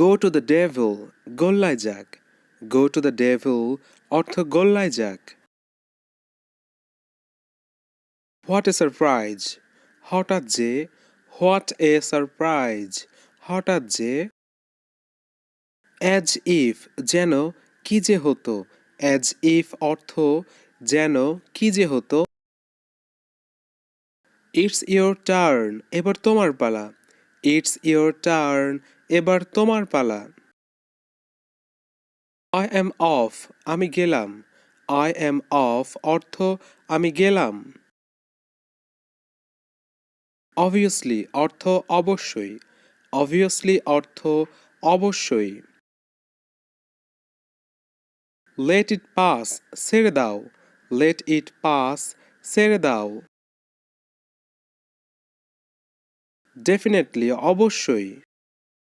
Go to the devil, গোল্লায় যাক। Go to the devil অর্থ গোল্লায় যাক। What a surprise! হঠাৎ যে। What a surprise! হঠাৎ যে। As if যেন কি যে হতো। As if অর্থ যেন কি যে হতো। It's your turn এবার তোমার পালা। It's your turn এবার তোমার পালা। I am off আমি গেলাম। I am off অর্থ আমি গেলাম। Obviously অর্থ অবশ্যই। Obviously অর্থ অবশ্যই। Let it pass ছেড়ে দাও। Let it pass ছেড়ে দাও। Definitely অবশ্যই।